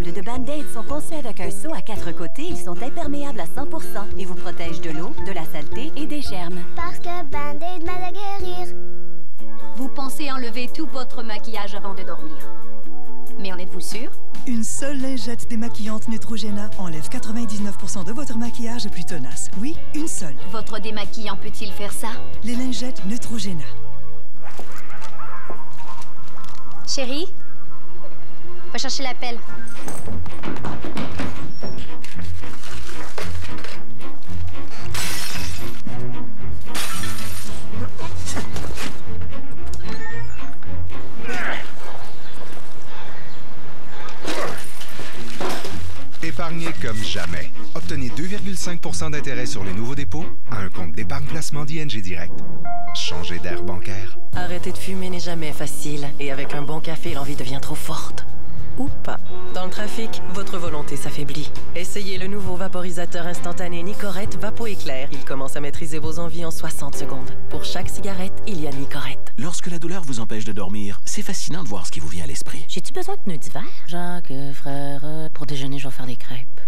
réutilisables de Band-Aid sont conçus avec un seau à 4 côtés. Ils sont imperméables à 100% et vous protègent de l'eau, de la saleté et des germes. Parce que Band-Aid m'aide à guérir. Vous pensez enlever tout votre maquillage avant de dormir. Mais en êtes-vous sûr? Une seule lingette démaquillante Neutrogena enlève 99% de votre maquillage plus tenace. Oui, une seule. Votre démaquillant peut-il faire ça? Les lingettes Neutrogena. Chérie, va chercher l'appel. Épargnez comme jamais. Obtenez 2,5 d'intérêt sur les nouveaux dépôts à un compte d'épargne placement d'ING Direct. Changez d'air bancaire. Arrêter de fumer n'est jamais facile. Et avec un bon café, l'envie devient trop forte. Ou pas. Dans le trafic, votre volonté s'affaiblit. Essayez le nouveau vaporisateur instantané Nicorette Vapo Éclair. Il commence à maîtriser vos envies en 60 secondes. Pour chaque cigarette, il y a Nicorette. Lorsque la douleur vous empêche de dormir, c'est fascinant de voir ce qui vous vient à l'esprit. J'ai-tu besoin de pneus d'hiver? Jacques, frère, pour déjeuner, je vais faire des crêpes.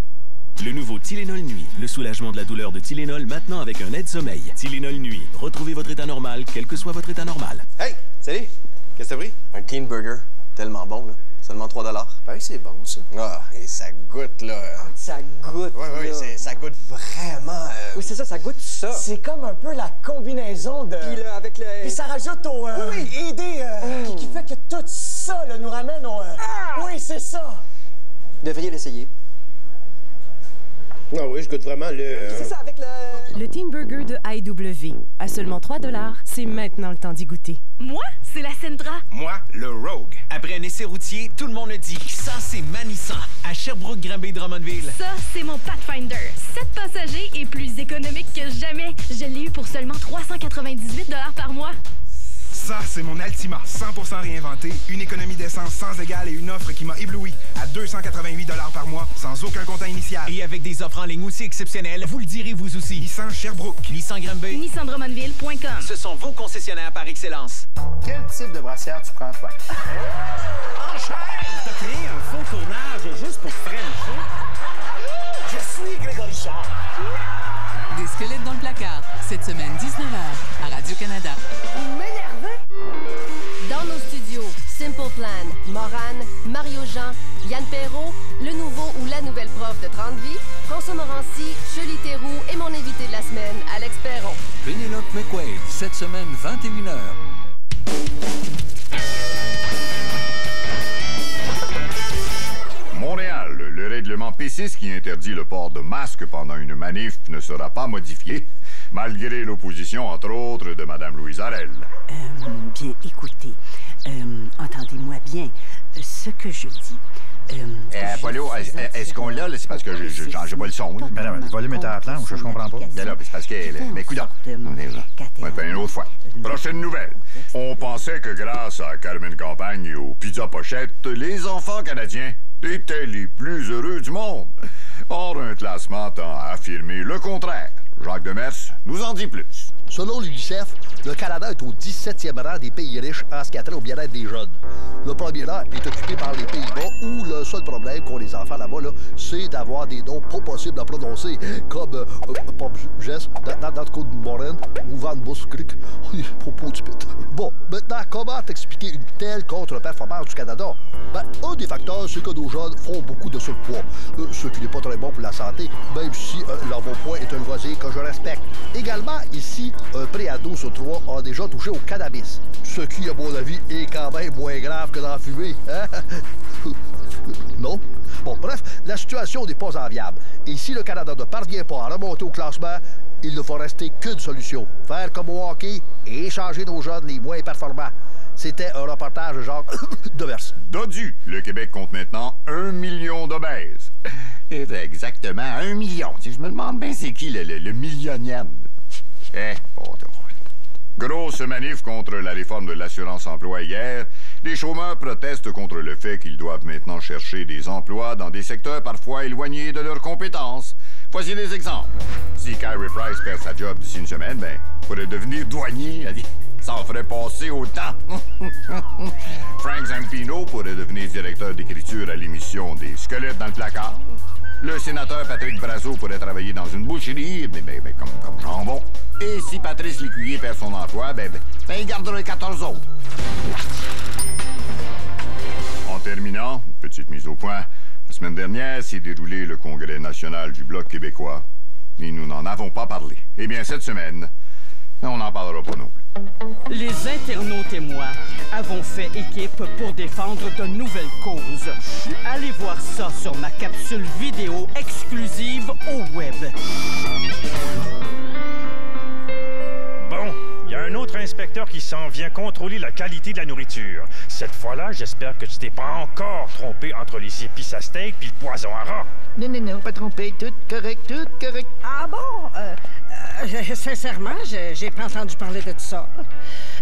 Le nouveau Tylenol Nuit. Le soulagement de la douleur de Tylenol maintenant avec un aide-sommeil. Tylenol Nuit. Retrouvez votre état normal, quel que soit votre état normal. Hey, salut! Qu'est-ce que t'as pris? Un Teen Burger. Tellement bon, là. Seulement 3 $. Pareil, c'est bon, ça. Ah, et ça goûte, là. Ça goûte, Oui, ça goûte vraiment... Oui, c'est ça, ça goûte ça. C'est comme un peu la combinaison de... Puis là, avec le... Puis ça rajoute au... idée qui fait que tout ça, là, nous ramène au... Oui, c'est ça! Devriez l'essayer. Ah oui, je goûte vraiment le... C'est ça, avec le... Le Teen Burger de IW. À seulement 3 $, c'est maintenant le temps d'y goûter. Moi, c'est la Sentra. Moi, le Rogue. Après un essai routier, tout le monde le dit. Ça, c'est manissant. À Sherbrooke, Granby, Drummondville. Ça, c'est mon Pathfinder. 7 passagers et plus économique que jamais. Je l'ai eu pour seulement 398 $ par mois. Ça, c'est mon Altima, 100% réinventé, une économie d'essence sans égale et une offre qui m'a ébloui à 288 $ par mois, sans aucun comptant initial. Et avec des offres en ligne aussi exceptionnelles, vous le direz vous aussi. Nissan Sherbrooke, Nissan Granby, NissanDrummondville.com. Ce sont vos concessionnaires par excellence. Quel type de brassière tu prends, toi? Enchaîne! T'as créé un faux tournage juste pour Frencher. Je suis Grégory Charles. Des squelettes dans le placard. Cette semaine, 19h, à Radio-Canada. Vous m'énervez? Dans nos studios, Simple Plan, Morane, Mario Jean, Yann Perrault, le nouveau ou la nouvelle prof de 30 vies, François Morancy, Julie Théroux et mon invité de la semaine, Alex Perron. Penelope McQuaid, cette semaine, 21h. Montréal, le règlement P6 qui interdit le port de masque pendant une manif ne sera pas modifié, malgré l'opposition, entre autres, de Mme Louise Arel. Bien, écoutez, entendez-moi bien. Ce que je dis... Apollo, est-ce qu'on l'a? C'est parce que j'ai pas le son. Ben non, le volume est à plan, je comprends pas. Ben là, c'est parce que... Mais coudonc. Une autre fois. Prochaine nouvelle. On pensait que grâce à Carmen Campagne et aux Pizza Pochettes, les enfants canadiens étaient les plus heureux du monde. Or, un classement tend à affirmer le contraire. Jacques Demers nous en dit plus. Selon l'UNICEF, le Canada est au 17e rang des pays riches en ce qui a trait au bien-être des jeunes. Le premier rang est occupé par les Pays-Bas, où le seul problème qu'ont les enfants là-bas, c'est d'avoir des noms pas possibles à prononcer, comme Pop Jess, dans le code de Morin, ou Van Buskrik. Propos du pit. Bon, maintenant, comment t'expliquer une telle contre-performance du Canada? Ben, un des facteurs, c'est que nos jeunes font beaucoup de surpoids, ce qui n'est pas très bon pour la santé, même si l'embonpoint est un loisir que je respecte. Également, ici, un préado sur 3 a déjà touché au cannabis, ce qui, à mon avis, est quand même moins grave que d'en fumer. Hein? Non? Bon, bref, la situation n'est pas enviable. Et si le Canada ne parvient pas à remonter au classement, il ne faut rester qu'une solution. Faire comme au hockey et échanger nos jeunes les moins performants. C'était un reportage de Jacques Demers. Dodu, le Québec compte maintenant 1 million d'obèses. Exactement, 1 million. Je me demande bien c'est qui le millionième. Grosse manif contre la réforme de l'assurance-emploi hier. Les chômeurs protestent contre le fait qu'ils doivent maintenant chercher des emplois dans des secteurs parfois éloignés de leurs compétences. Voici des exemples. Si Carey Price perd sa job d'ici une semaine, il pourrait devenir douanier. Ça en ferait passer autant. Frank Zampino pourrait devenir directeur d'écriture à l'émission des Squelettes dans le placard. Le sénateur Patrick Brazo pourrait travailler dans une boucherie, mais comme jambon. Et si Patrice Lécuyer perd son emploi, il gardera les 14 autres. En terminant, petite mise au point, la semaine dernière s'est déroulé le congrès national du Bloc québécois. Et nous n'en avons pas parlé. Eh bien, cette semaine, on n'en parlera pas non plus. Les internautes et moi avons fait équipe pour défendre de nouvelles causes. Allez voir ça sur ma capsule vidéo exclusive au web. Bon, il y a un autre inspecteur qui s'en vient contrôler la qualité de la nourriture. Cette fois-là, j'espère que tu t'es pas encore trompé entre les épices à steak puis le poison à rat. Non, pas trompé. Tout correct. Ah bon? Sincèrement, j'ai pas entendu parler de ça.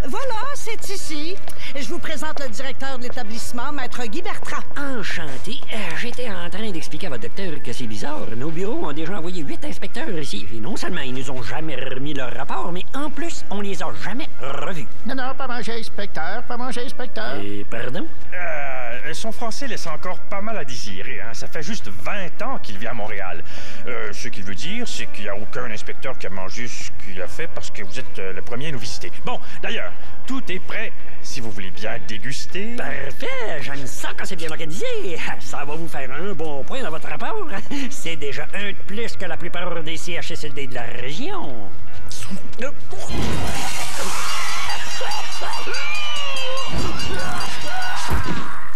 Voilà, c'est ici. Je vous présente le directeur de l'établissement, Maître Guy Bertrand. Enchanté. J'étais en train d'expliquer à votre docteur que c'est bizarre. Nos bureaux ont déjà envoyé 8 inspecteurs ici. Et non seulement ils nous ont jamais remis leur rapport, mais en plus, on les a jamais revus. Non, pas manger inspecteur. Pardon? Son français laisse encore pas mal à désirer. Hein? Ça fait juste 20 ans qu'il vit à Montréal. Ce qu'il veut dire, c'est qu'il n'y a aucun inspecteur qui a mangé ce qu'il a fait parce que vous êtes le premier à nous visiter. Bon, d'ailleurs, tout est prêt si vous voulez bien déguster. Parfait! J'aime ça quand c'est bien organisé. Ça va vous faire un bon point dans votre rapport. C'est déjà un de plus que la plupart des CHSLD de la région.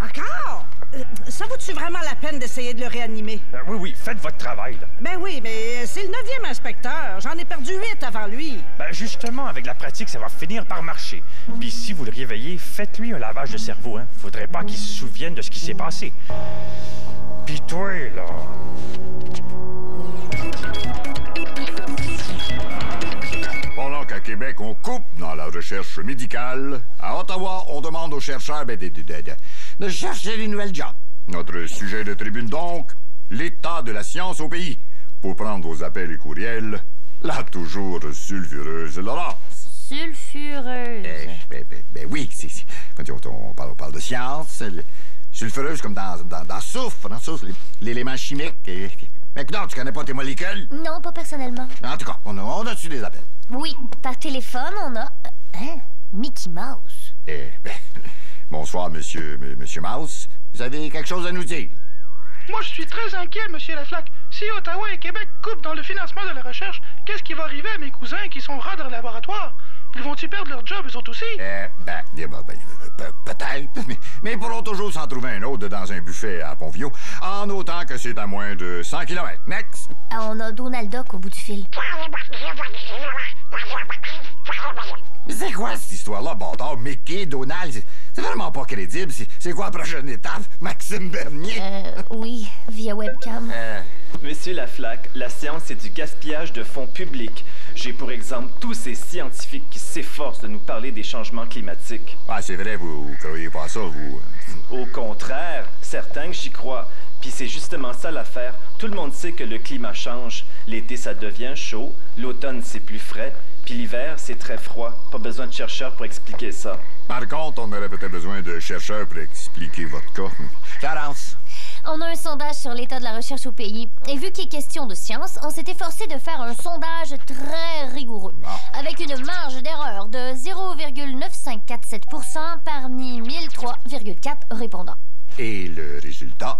Encore? Ça vaut-tu vraiment la peine d'essayer de le réanimer? Oui, faites votre travail. Là. Ben oui, mais c'est le 9e inspecteur. J'en ai perdu 8 avant lui. Justement, avec la pratique, ça va finir par marcher. Puis si vous le réveillez, faites-lui un lavage de cerveau. Hein. Faudrait pas qu'il se souvienne de ce qui s'est passé. Puis toi, là... Pendant qu'à Québec, on coupe dans la recherche médicale, à Ottawa, on demande aux chercheurs de chercher des nouvelles jobs. Notre sujet de tribune, donc, l'état de la science au pays. Pour prendre vos appels et courriels, la toujours sulfureuse Laurence. Sulfureuse? Oui, on parle de science. Sulfureuse comme dans soufre, l'élément chimique. Mais non, tu connais pas tes molécules? Non, pas personnellement. En tout cas, on a-tu des appels? Oui, par téléphone, on a... Mickey Mouse. Bonsoir, monsieur Mouse. Vous avez quelque chose à nous dire? Moi, je suis très inquiet, monsieur Laflaque. Si Ottawa et Québec coupent dans le financement de la recherche, qu'est-ce qui va arriver à mes cousins qui sont rats dans le laboratoire? Ils vont-ils perdre leur job, eux autres aussi? Peut-être, mais ils pourront toujours s'en trouver un autre dans un buffet à Pontvio, en autant que c'est à moins de 100 km. Next! On a Donald Duck au bout du fil. C'est quoi cette histoire-là, bâtard? Mickey, Donald, c'est vraiment pas crédible. C'est quoi la prochaine étape? Maxime Bernier? Oui, via webcam. Monsieur Laflaque, la science, c'est du gaspillage de fonds publics. J'ai pour exemple tous ces scientifiques qui s'efforcent de nous parler des changements climatiques. Ah, c'est vrai, vous croyez pas ça, vous? Au contraire, certain que j'y crois. Puis c'est justement ça l'affaire. Tout le monde sait que le climat change. L'été, ça devient chaud. L'automne, c'est plus frais. Puis l'hiver, c'est très froid. Pas besoin de chercheurs pour expliquer ça. Par contre, on aurait peut-être besoin de chercheurs pour expliquer votre cas. Florence. On a un sondage sur l'état de la recherche au pays. Et vu qu'il est question de science, on s'est efforcé de faire un sondage très rigoureux. Avec une marge d'erreur de 0,9547% parmi 1003,4 répondants. Et le résultat?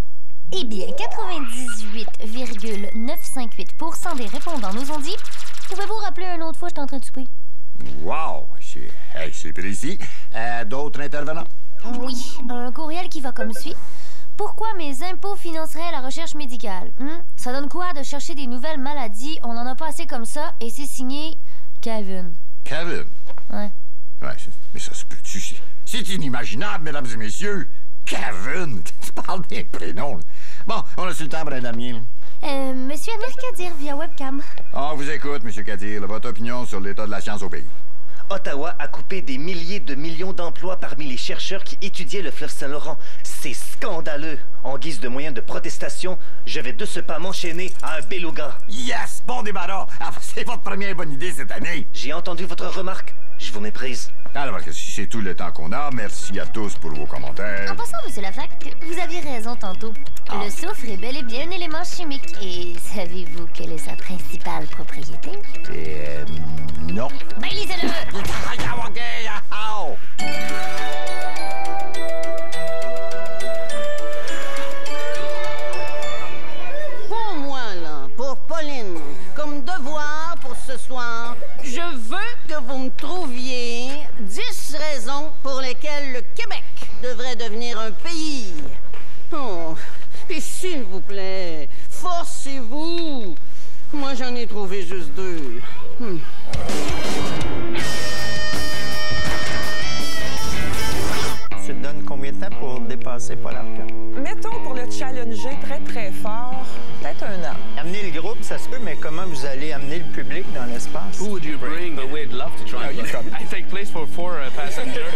Eh bien, 98,958% des répondants nous ont dit « Pouvez-vous rappeler une autre fois, je suis en train de souper? » Wow! C'est précis. D'autres intervenants? Oui, un courriel qui va comme suit. Pourquoi mes impôts financeraient la recherche médicale? Ça donne quoi de chercher des nouvelles maladies? On n'en a pas assez comme ça. Et c'est signé Kevin. Kevin? Ouais. Ouais, mais ça se peut-tu? C'est inimaginable, mesdames et messieurs. Kevin! Tu parles des prénoms. Bon, on a su le temps, Brad Damien. Monsieur Amir Kadir, via webcam. On vous écoute, Monsieur Kadir. Votre opinion sur l'état de la science au pays. Ottawa a coupé des milliers de millions d'emplois parmi les chercheurs qui étudiaient le fleuve Saint-Laurent. C'est scandaleux. En guise de moyen de protestation, je vais de ce pas m'enchaîner à un beluga. Yes! Bon débarras! C'est votre première bonne idée cette année. J'ai entendu votre remarque. Je vous méprise. Alors, si c'est tout le temps qu'on a, merci à tous pour vos commentaires. En passant, monsieur Laflaque, vous aviez raison tantôt. Le soufre est bel et bien un élément chimique. Et savez-vous quelle est sa principale propriété? Non. Ben, lisez-le! Pour moi, là, pour Pauline, comme devoir pour ce soir, je veux que vous me trouviez 10 raisons pour lesquelles le Québec devrait devenir un pays. Oh, et s'il vous plaît, forcez-vous. Moi, j'en ai trouvé juste 2. Tu te donnes combien de temps pour dépasser Paul Arcand? Mettons pour le challenger très, très fort, peut-être 1 an. Amener le groupe, ça se peut, mais comment vous allez amener le public dans l'espace? Who would you bring? But we'd love to try. I take place for 4 passengers.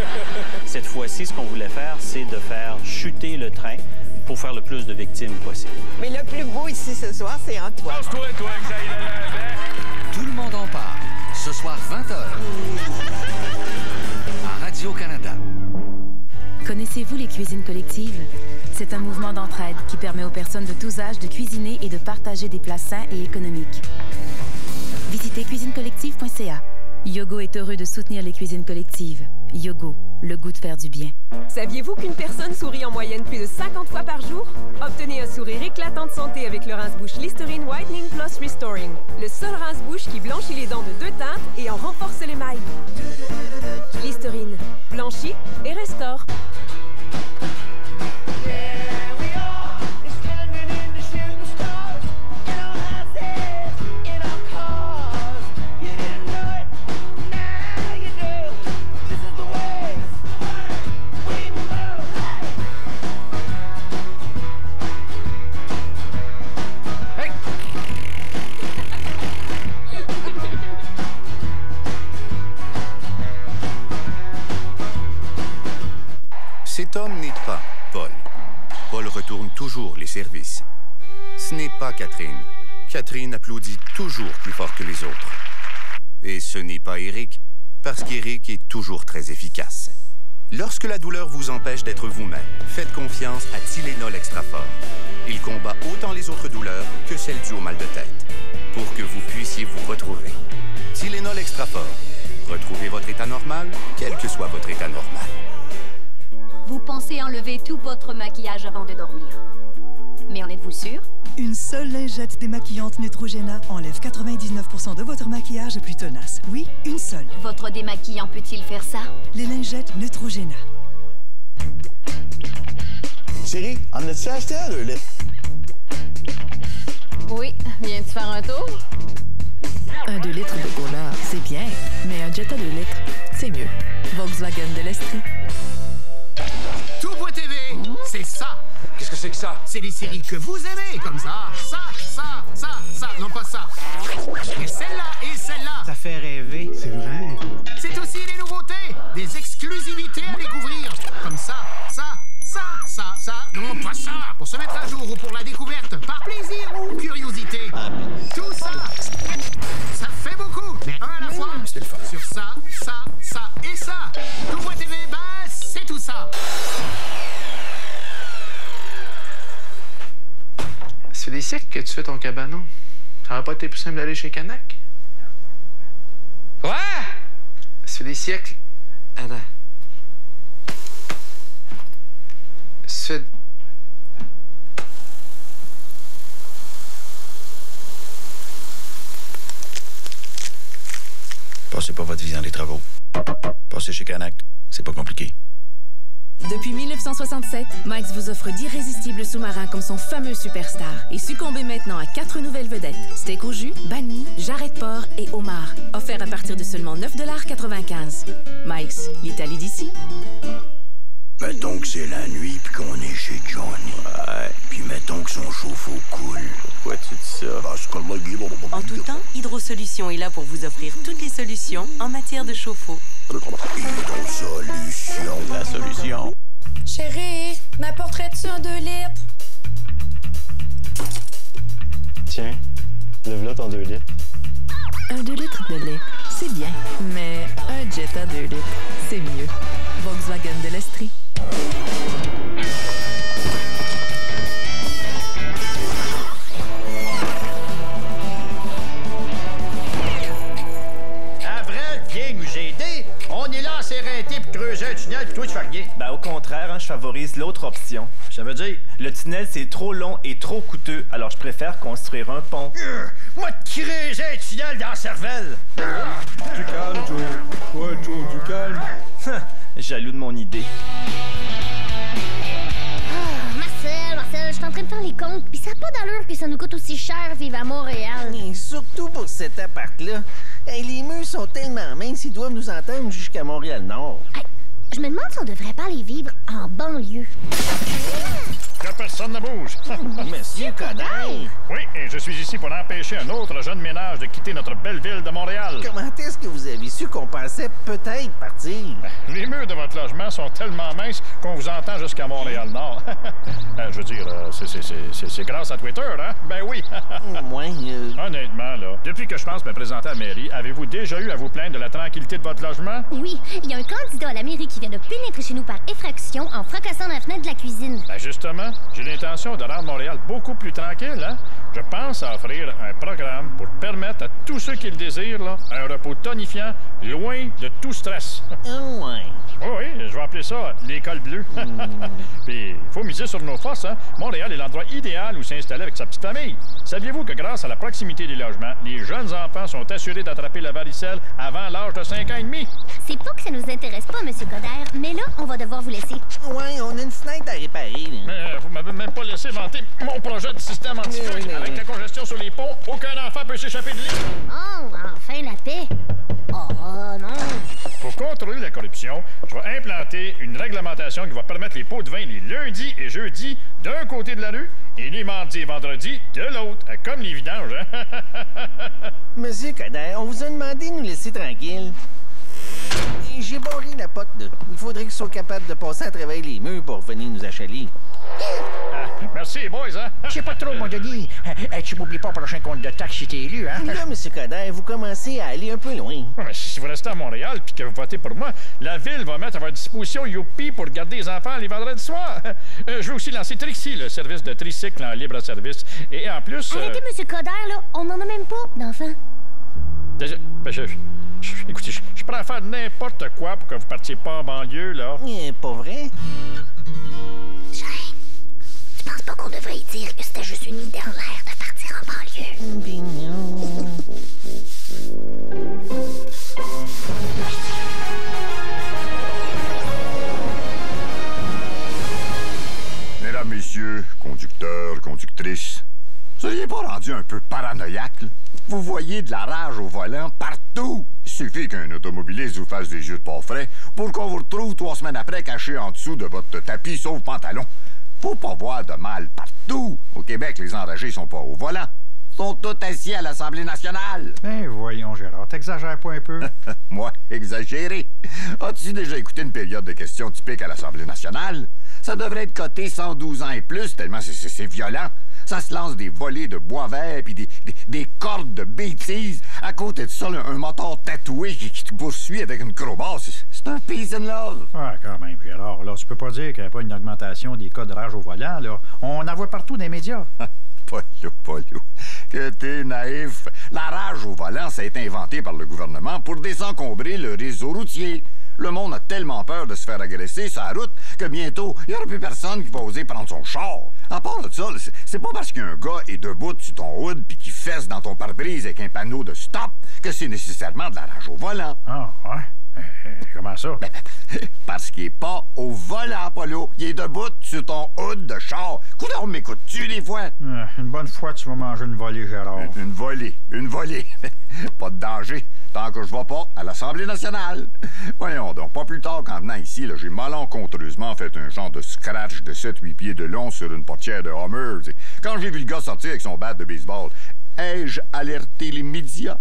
Cette fois-ci, ce qu'on voulait faire, c'est de faire chuter le train pour faire le plus de victimes possible. Mais le plus beau ici ce soir, c'est Antoine. Lance-toi, toi, que j'aille là. Tout le monde en parle. Ce soir, 20h. À Radio-Canada. Connaissez-vous les cuisines collectives? C'est un mouvement d'entraide qui permet aux personnes de tous âges de cuisiner et de partager des plats sains et économiques. Visitez cuisinecollective.ca. Yogo est heureux de soutenir les cuisines collectives. Yogo, le goût de faire du bien. Saviez-vous qu'une personne sourit en moyenne plus de 50 fois par jour? Obtenez un sourire éclatant de santé avec le rince-bouche Listerine Whitening Plus Restoring. Le seul rince-bouche qui blanchit les dents de 2 teintes et en renforce l'émail. Listerine, blanchit et restaure. Cet homme n'est pas Paul. Paul retourne toujours les services. Ce n'est pas Catherine. Catherine applaudit toujours plus fort que les autres. Et ce n'est pas Eric, parce qu'Eric est toujours très efficace. Lorsque la douleur vous empêche d'être vous-même, faites confiance à Tylenol Extra Fort. Il combat autant les autres douleurs que celles dues au mal de tête, pour que vous puissiez vous retrouver. Tylenol Extra Fort. Retrouvez votre état normal, quel que soit votre état normal. Vous pensez enlever tout votre maquillage avant de dormir. Mais en êtes-vous sûr? Une seule lingette démaquillante Neutrogena enlève 99% de votre maquillage plus tenace. Oui, une seule. Votre démaquillant peut-il faire ça? Les lingettes Neutrogena. Chérie, en as-tu acheté un 2 litres? Oui, viens-tu faire un tour? Un 2 litres de cola, c'est bien, mais un Jetta 2 litres, c'est mieux. Volkswagen de l'Estrie. Tout TV, c'est ça. Qu'est-ce que c'est que ça? C'est les séries que vous aimez, comme ça, non pas ça. Et celle-là, et celle-là. Ça fait rêver. C'est vrai. C'est aussi les nouveautés, des exclusivités à découvrir, comme ça. Non, pas ça, pour se mettre à jour ou pour la découverte, par plaisir ou curiosité. Tout ça, ça fait beaucoup, mais un à la fois. C'était le fun. Sur ça et ça. Tout TV, bah, c'est tout ça. Ça fait des siècles que tu fais ton cabanon. Ça aurait pas été plus simple d'aller chez Canac? Ouais! Ça fait des siècles... Attends. Ça fait... Passez pas votre vie dans les travaux. Passez chez Canac. C'est pas compliqué. Depuis 1967, Mike's vous offre d'irrésistibles sous-marins comme son fameux superstar. Et succombez maintenant à 4 nouvelles vedettes. Steak au jus, banh mi, jarret de porc et homard. Offert à partir de seulement 9,95 $. Mike's, l'Italie d'ici. Mettons que c'est la nuit puis qu'on est chez Johnny. Ouais. Puis mettons que son chauffe-eau coule. Pourquoi tu dis ça? Parce que En tout temps, Hydrosolutions est là pour vous offrir toutes les solutions en matière de chauffe-eau. Hydrosolutions. La solution. Chérie, m'apporterais-tu un 2 litres? Tiens, lève-là ton 2 litres. Un 2 litres de lait, c'est bien. Mais un Jetta 2 litres, c'est mieux. Volkswagen de l'Estrie. Avril, viens nous aider. On est là à s'arrêter pour creuser un tunnel, puis toi, tu fais rien. Ben, au contraire, je favorise l'autre option. Ça veut dire? Le tunnel, c'est trop long et trop coûteux, alors je préfère construire un pont. Moi, te creuser un tunnel dans la cervelle. Du calme, Joe. Ouais, Joe, du calme. Jaloux de mon idée. Marcel, je suis en train de faire les comptes, puis ça n'a pas d'allure que ça nous coûte aussi cher vivre à Montréal. Et surtout pour cet appart-là. Hey, les murs sont tellement minces, ils doivent nous entendre jusqu'à Montréal-Nord. Hey, je me demande si on devrait pas aller vivre en banlieue. Que personne ne bouge. Monsieur Coderre! Oui, et je suis ici pour empêcher un autre jeune ménage de quitter notre belle ville de Montréal. Comment est-ce que vous avez su qu'on pensait peut-être partir? Les murs de votre logement sont tellement minces qu'on vous entend jusqu'à Montréal-Nord. Je veux dire, c'est grâce à Twitter, hein? Ben oui. Honnêtement, là, depuis que je pense me présenter à la mairie, avez-vous déjà eu à vous plaindre de la tranquillité de votre logement? Oui, il y a un candidat à la mairie qui vient de pénétrer chez nous par effraction en fracassant dans la fenêtre de la cuisine. Ben justement, j'ai l'intention de rendre Montréal beaucoup plus tranquille, hein? Je pense à offrir un programme pour permettre à tous ceux qui le désirent, là, un repos tonifiant, loin de tout stress. Oui, je vais appeler ça l'école bleue. Puis, il faut miser sur nos forces, hein? Montréal est l'endroit idéal où s'installer avec sa petite famille. Saviez-vous que grâce à la proximité des logements, les jeunes enfants sont assurés d'attraper la varicelle avant l'âge de 5 ans et demi? C'est pas que ça nous intéresse pas, M. Coderre, mais là, on va devoir vous laisser. Ouais, on a une fenêtre à réparer. Mais vous m'avez même pas laissé vanter mon projet de système anti-fuite. Avec la congestion sur les ponts, aucun enfant peut s'échapper de l'île. Oh, enfin la paix. Oh non. Pour contrôler la corruption, je vais implanter une réglementation qui va permettre les pots de vin les lundis et jeudis d'un côté de la rue et les mardis et vendredis de l'autre, comme les vidanges. Hein? Monsieur Coderre, on vous a demandé de nous laisser tranquille. J'ai barré la pote, là. Il faudrait qu'ils soient capables de passer à travers les murs pour venir nous achaler. Merci, boys, hein? Je sais pas trop, mon Denis. Tu m'oublies pas au prochain compte de taxe si t'es élu, hein? Là, M. Coderre, vous commencez à aller un peu loin. Ouais, mais si vous restez à Montréal puis que vous votez pour moi, la ville va mettre à votre disposition Youpi pour garder les enfants les vendredis soirs. Je vais aussi lancer Trixie, le service de tricycle en libre service. Et en plus... Arrêtez, M. Coderre, là. On n'en a même pas d'enfants. Écoutez, je suis prêt à faire n'importe quoi pour que vous partiez pas en banlieue, là. Pas vrai? Tu penses pas qu'on devrait y dire que c'était juste une idée en l'air de partir en banlieue? Ben non. Mesdames, messieurs, conducteurs, conductrices, seriez pas rendu un peu paranoïaque, là? Vous voyez de la rage au volant partout. Il suffit qu'un automobiliste vous fasse des yeux de pas frais pour qu'on vous retrouve 3 semaines après caché en dessous de votre tapis sauf pantalon. Faut pas voir de mal partout. Au Québec, les enragés sont pas au volant. Ils sont tous assis à l'Assemblée nationale. Ben voyons, Gérard, t'exagères pas un peu? Moi, exagéré. As-tu déjà écouté une période de questions typique à l'Assemblée nationale? Ça devrait être coté 112 ans et plus, tellement c'est violent. Ça se lance des volées de bois vert puis des cordes de bêtises. À côté de ça, un moteur tatoué qui te poursuit avec une crowbar. C'est un peace and love. Ouais, quand même, Gérard. Là, tu peux pas dire qu'il n'y a pas une augmentation des cas de rage au volant, là. On en voit partout dans les médias. Paulou, que t'es naïf. La rage au volant, ça a été inventé par le gouvernement pour désencombrer le réseau routier. Le monde a tellement peur de se faire agresser sur la route que bientôt, il n'y aura plus personne qui va oser prendre son char. À part de ça, c'est pas parce qu'un gars est debout sur ton hood puis qu'il fesse dans ton pare-brise avec un panneau de stop que c'est nécessairement de la rage au volant. Ah, ouais? Comment ça? Parce qu'il est pas au volant, Polo. Il est debout sur ton hood de char. Coudonc, m'écoutes-tu des fois? Une bonne fois, tu vas manger une volée, Gérard. Une volée. Pas de danger. Tant que je vais pas à l'Assemblée nationale. Voyons donc, pas plus tard qu'en venant ici, j'ai malencontreusement fait un genre de scratch de 7-8 pieds de long sur une portière de Hummer. Quand j'ai vu le gars sortir avec son bat de baseball, ai-je alerté les médias?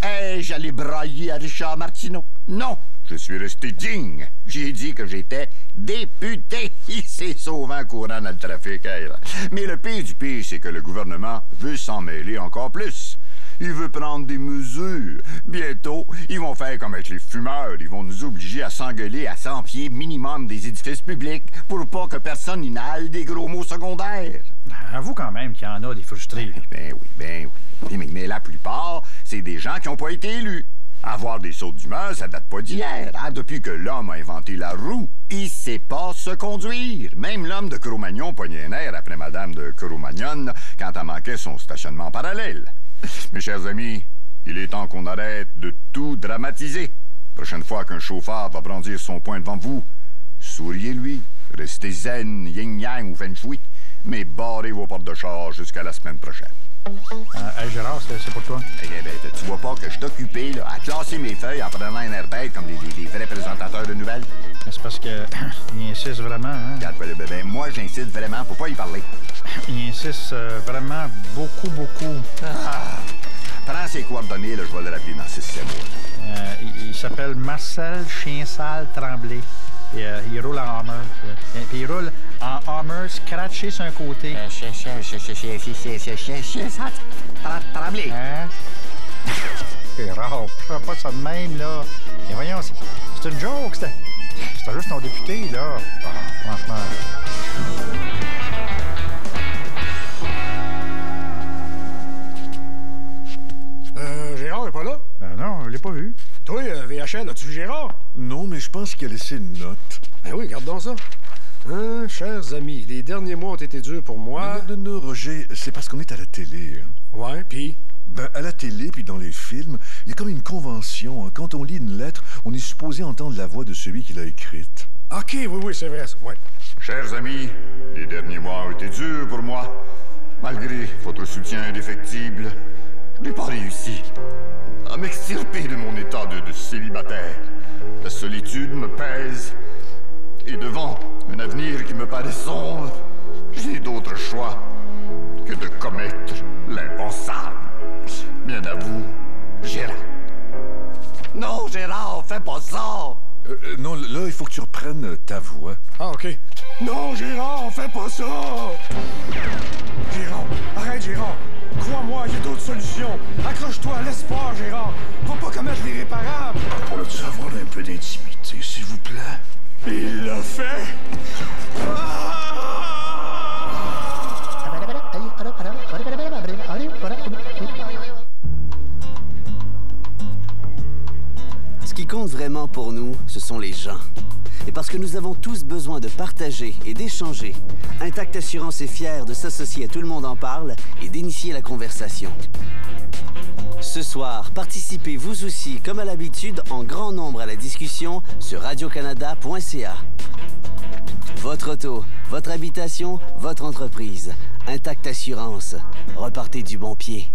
Ai-je allé brailler à Richard Martineau? Non, je suis resté digne. J'ai dit que j'étais député. Il s'est sauvé en courant dans le trafic. Mais le pire du pire, c'est que le gouvernement veut s'en mêler encore plus. Il veut prendre des mesures. Bientôt, ils vont faire comme avec les fumeurs. Ils vont nous obliger à s'engueuler à 100 pieds minimum des édifices publics pour pas que personne inhale des gros mots secondaires. Avoue quand même qu'il y en a des frustrés. Ben oui. Mais la plupart, c'est des gens qui n'ont pas été élus. Avoir des sautes d'humeur, ça date pas d'hier. Hein? Depuis que l'homme a inventé la roue, il sait pas se conduire. Même l'homme de Cro-Magnon pognait un air après Madame de Cro-Magnon quand elle manquait son stationnement parallèle. Mes chers amis, il est temps qu'on arrête de tout dramatiser. Prochaine fois qu'un chauffeur va brandir son poing devant vous, souriez-lui, restez zen, yin-yang ou feng shui, mais barrez vos portes de char jusqu'à la semaine prochaine. Hey Gérard, c'est pour toi. Eh bien, tu vois pas que je suis occupé là, à classer mes feuilles en prenant un air bête comme les vrais présentateurs de nouvelles? Mais c'est parce que il insiste vraiment, hein? Regarde, moi j'insiste vraiment, faut pas y parler. Il insiste vraiment beaucoup. Prends ses coordonnées, là, je vais le rappeler dans 6-7 mois. Il s'appelle Marcel Chiensal Tremblay. Et, il roule en Hummer. Puis il roule en Hummer scratché sur un côté. Tremblay. Hein? C'est rare. Fais pas ça de même, là. Et voyons, c'est une joke. C'était juste ton député, là. Franchement. Gérard est pas là? Non, je l'ai pas vu. Toi, VHL, as-tu vu Gérard? Non, mais je pense qu'il a laissé une note. Ben oui, garde donc ça. Hein, chers amis, les derniers mois ont été durs pour moi. Non, Roger, c'est parce qu'on est à la télé. Hein. Ouais, puis? Ben, à la télé, puis dans les films, il y a comme une convention. Hein. Quand on lit une lettre, on est supposé entendre la voix de celui qui l'a écrite. OK, oui, c'est vrai, ça. Ouais. Chers amis, les derniers mois ont été durs pour moi. Malgré votre soutien indéfectible, je n'ai pas réussi à m'extirper de mon état de célibataire. La solitude me pèse. Et devant un avenir qui me paraît sombre, j'ai d'autres choix que de commettre l'impensable. Bien à vous, Gérard. Non, Gérard, fais pas ça! Non, là, il faut que tu reprennes ta voix. Ah, OK. Non, Gérard, fais pas ça! Gérard, arrête, Gérard! Crois-moi, il y a d'autres solutions. Accroche-toi à l'espoir, Gérard. Va pas commettre l'irréparable. On a dû avoir un peu d'intimité, s'il vous plaît. Il l'a fait. Ce qui compte vraiment pour nous, ce sont les gens. Et parce que nous avons tous besoin de partager et d'échanger, Intact Assurance est fier de s'associer à Tout le monde en parle et d'initier la conversation. Ce soir, participez vous aussi, comme à l'habitude, en grand nombre à la discussion sur radiocanada.ca. Votre auto, votre habitation, votre entreprise. Intact Assurance. Repartez du bon pied.